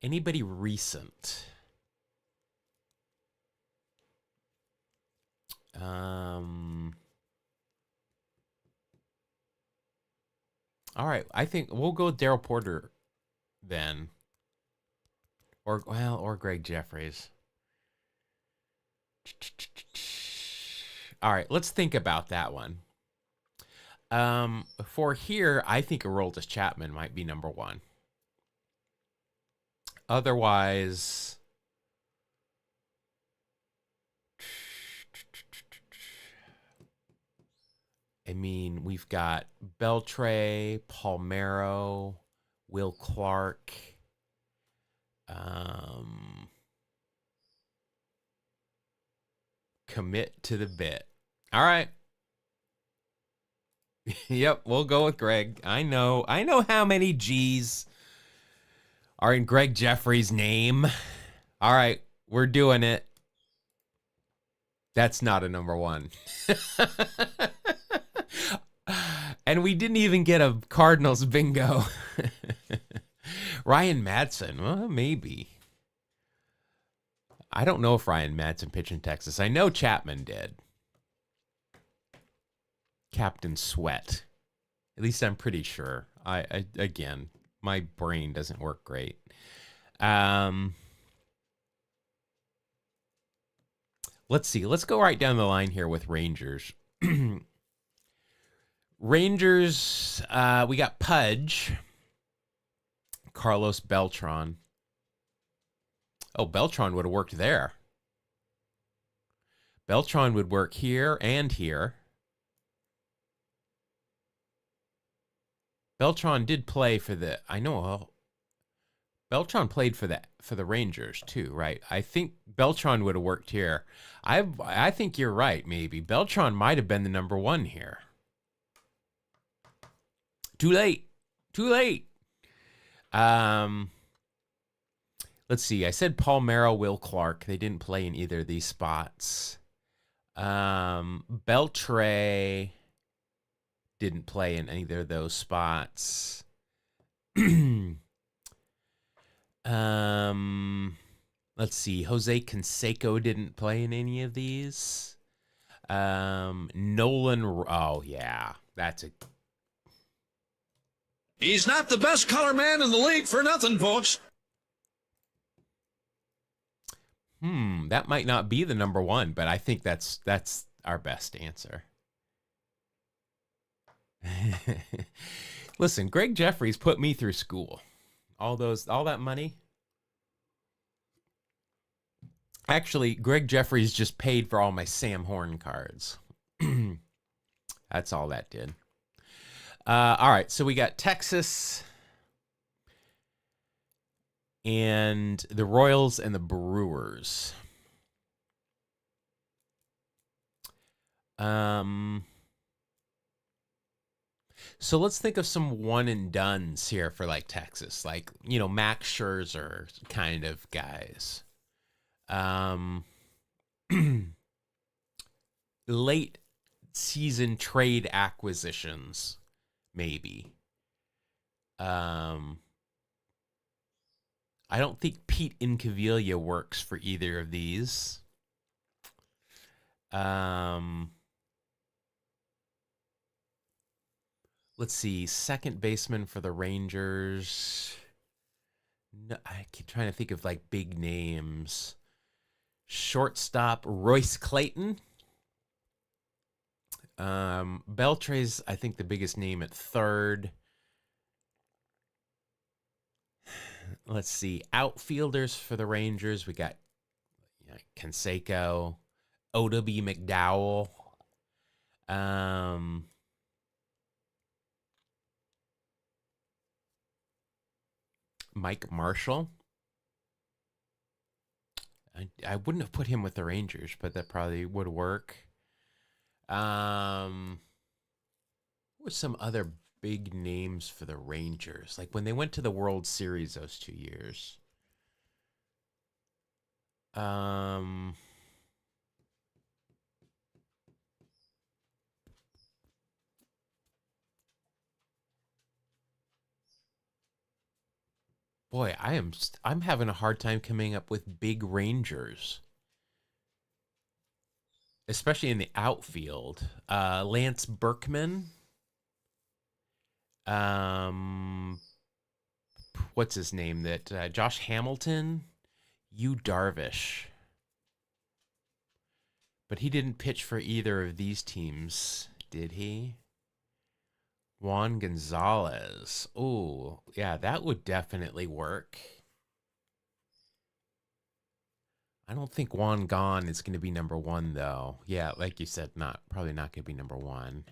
Anybody recent? All right, I think we'll go with Darryl Porter then. Or Greg Jeffries. All right, let's think about that one. For here, I think Aroldis Chapman might be number one. Otherwise, I mean, we've got Beltre, Palmeiro, Will Clark, commit to the bit. All right. Yep, we'll go with Greg. I know how many G's are in Greg Jeffries' name. All right, we're doing it. That's not a number one. And we didn't even get a Cardinals bingo. Ryan Madsen, well, maybe. I don't know if Ryan Madsen pitched in Texas. I know Chapman did. Captain Sweat. At least I'm pretty sure. I again, my brain doesn't work great. Let's see. Let's go right down the line here with Rangers. Rangers, we got Pudge. Carlos Beltran. Oh, Beltran would have worked there. Beltran would work here and here. Beltran did play for the, I know, Beltran played for the Rangers too, right? I think Beltran would have worked here. I think you're right, maybe. Beltran might have been the number one here. Too late. Too late. Let's see. I said Paul Merrill, Will Clark. They didn't play in either of these spots. Beltre didn't play in either of those spots. Let's see. Jose Canseco didn't play in any of these. Nolan. Oh, yeah. That's a. He's not the best color man in the league for nothing, folks. That might not be the number one, but I think that's our best answer. Listen, Greg Jeffries put me through school. All that money. Actually, Greg Jeffries just paid for all my Sam Horn cards. That's all that did. All right, so we got Texas and the Royals and the Brewers. So let's think of some one and dones here for like Texas, like, you know, Max Scherzer kind of guys. Late season trade acquisitions, maybe. I don't think Pete Incaviglia works for either of these. Let's see. Second baseman for the Rangers. No, I keep trying to think of like big names. Shortstop Royce Clayton. Beltre's, I think, the biggest name at third. Let's see. Outfielders for the Rangers. We got Canseco, O.W. McDowell. Mike Marshall. I wouldn't have put him with the Rangers, but that probably would work. What were some other big names for the Rangers? Like when they went to the World Series those 2 years. Boy, I'm having a hard time coming up with big Rangers, especially in the outfield. Lance Berkman. What's his name? Josh Hamilton. Yu Darvish. But he didn't pitch for either of these teams, did he? Juan Gonzalez. Oh, yeah, that would definitely work. I don't think Juan Gon is going to be number one, though. Yeah, like you said, probably not going to be number one.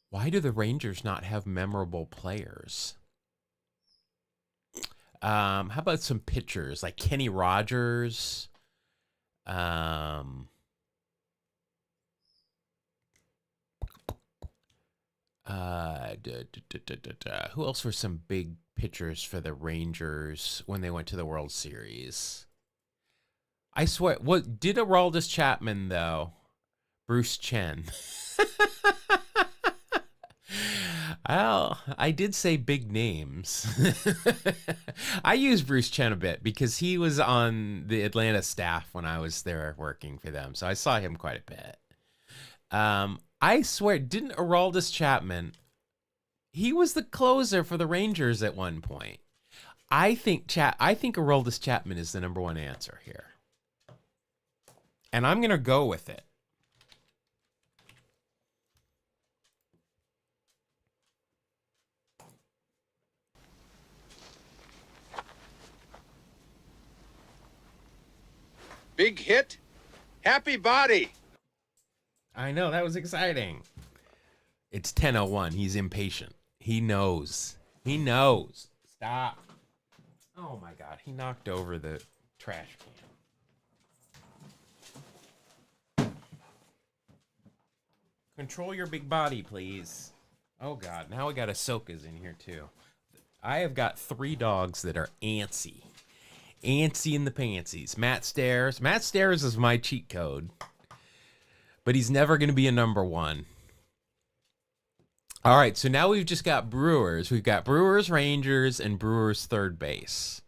Why do the Rangers not have memorable players? How about some pitchers like Kenny Rogers? Who else were some big pitchers for the Rangers when they went to the World Series? I swear, what did Aroldis Chapman though? Bruce Chen. Well, I did say big names. I use Bruce Chen a bit because he was on the Atlanta staff when I was there working for them, so I saw him quite a bit. I swear, didn't Aroldis Chapman? He was the closer for the Rangers at one point. I think Aroldis Chapman is the number one answer here, and I'm gonna go with it. Big hit. Happy body. I know, that was exciting. It's 10:01. He's impatient. He knows. He knows. Stop. Oh my God. He knocked over the trash can. Control your big body, please. Oh God. Now we got Ahsoka's in here too. I have got 3 dogs that are antsy. Antsy in the pantsies. Matt Stairs. Matt Stairs is my cheat code. But he's never going to be a number one. All right, so now we've just got Brewers. We've got Brewers, Rangers, and Brewers third base.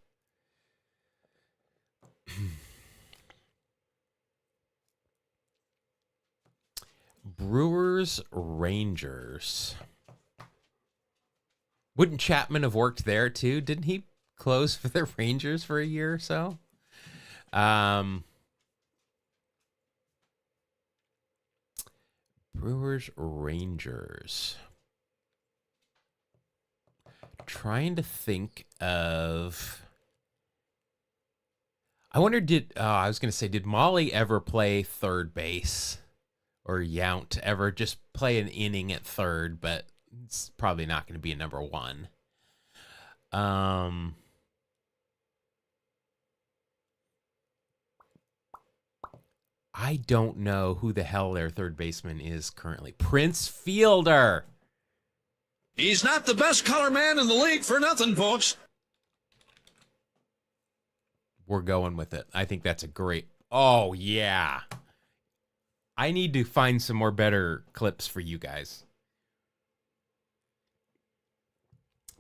Brewers, Rangers. Wouldn't Chapman have worked there too? Didn't he close for the Rangers for a year or so? Brewers, Rangers. Trying to think of. I wonder, I was going to say, did Molly ever play third base? Or Yount ever just play an inning at third, but it's probably not going to be a number one. I don't know who the hell their third baseman is currently. Prince Fielder. He's not the best color man in the league for nothing, folks. We're going with it. I think that's a great. Oh, yeah. I need to find some more better clips for you guys.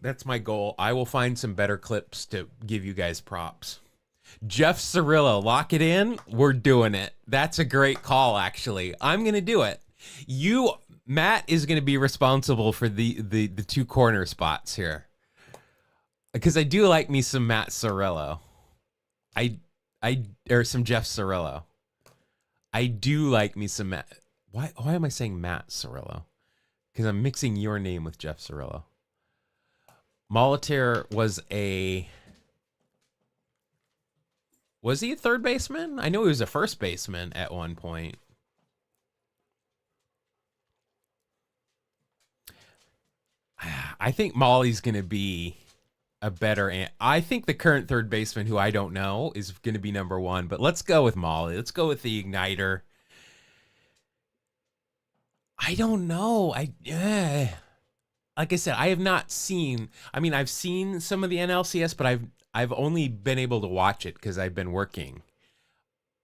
That's my goal. I will find some better clips to give you guys props. Jeff Cirillo, lock it in. We're doing it. That's a great call, actually. I'm going to do it. Matt is going to be responsible for the 2 corner spots here. Because I do like me some Matt Cirillo. Or some Jeff Cirillo. I do like me some Matt. Why am I saying Matt Cirillo? Because I'm mixing your name with Jeff Cirillo. Molitor was he a third baseman? I know he was a first baseman at one point. I think Molly's going to be a better. I think the current third baseman, who I don't know, is going to be number one. But let's go with Molly. Let's go with the Igniter. I don't know. Like I said, I have not seen. I mean, I've seen some of the NLCS, but I've only been able to watch it because I've been working.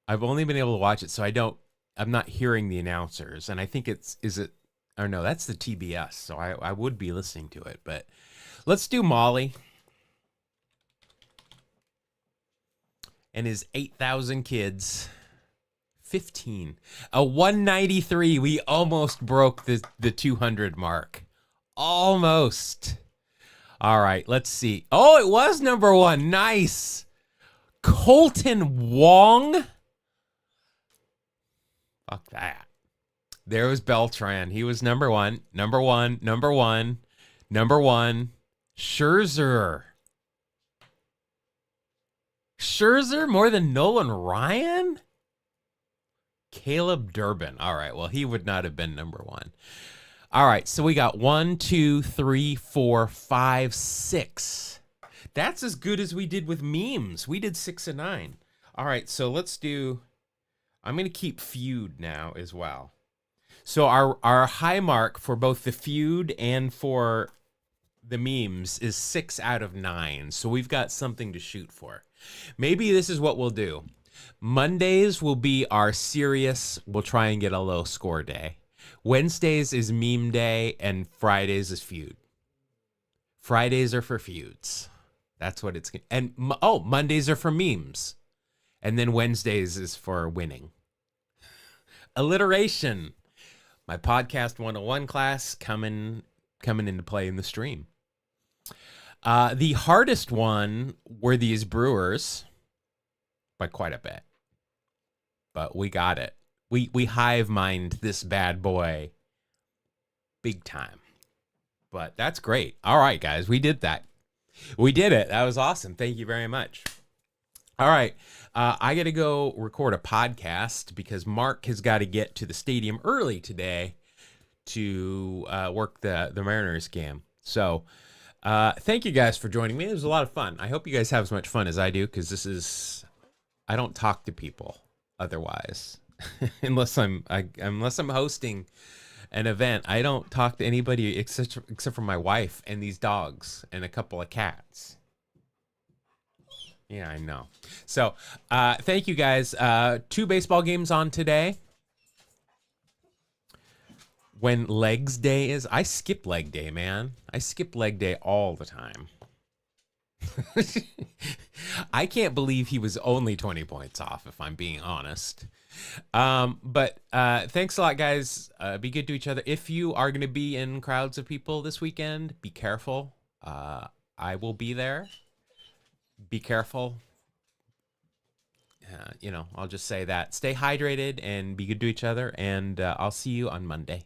I've only been able to watch it, so I'm not hearing the announcers. And I think or no, that's the TBS, so I would be listening to it. But let's do Molly and his 8,000 kids. 15. A 193. We almost broke the 200 mark. Almost. All right, let's see. Oh, it was number one. Nice. Colton Wong. Fuck that. There was Beltran. He was number one. Number one. Scherzer. Scherzer more than Nolan Ryan? Caleb Durbin. All right, well, he would not have been number one. All right, so we got 1, 2, 3, 4, 5, 6. That's as good as we did with memes. We did 6 and 9. All right, so let's do. I'm going to keep Feud now as well. So our high mark for both the feud and for the memes is 6 out of 9. So we've got something to shoot for. Maybe this is what we'll do. Mondays will be our serious, we'll try and get a low score day. Wednesdays is meme day, and Fridays is feud. Fridays are for feuds. That's what it's... And, Mondays are for memes. And then Wednesdays is for winning. Alliteration. My podcast 101 class coming into play in the stream. The hardest one were these brewers by quite a bit. But we got it. We hive mined this bad boy big time. But that's great. All right, guys, we did that. We did it. That was awesome. Thank you very much. All right. I got to go record a podcast because Mark has got to get to the stadium early today to work the Mariners game. So thank you guys for joining me. It was a lot of fun. I hope you guys have as much fun as I do, because I don't talk to people otherwise. unless I'm hosting an event. I don't talk to anybody except for my wife and these dogs and a couple of cats. Yeah, I know. So, thank you guys. 2 baseball games on today. When legs day is, I skip leg day, man. I skip leg day all the time. I can't believe he was only 20 points off, if I'm being honest. But thanks a lot, guys. Be good to each other. If you are going to be in crowds of people this weekend, be careful. I will be there. Be careful. I'll just say that. Stay hydrated and be good to each other. And I'll see you on Monday.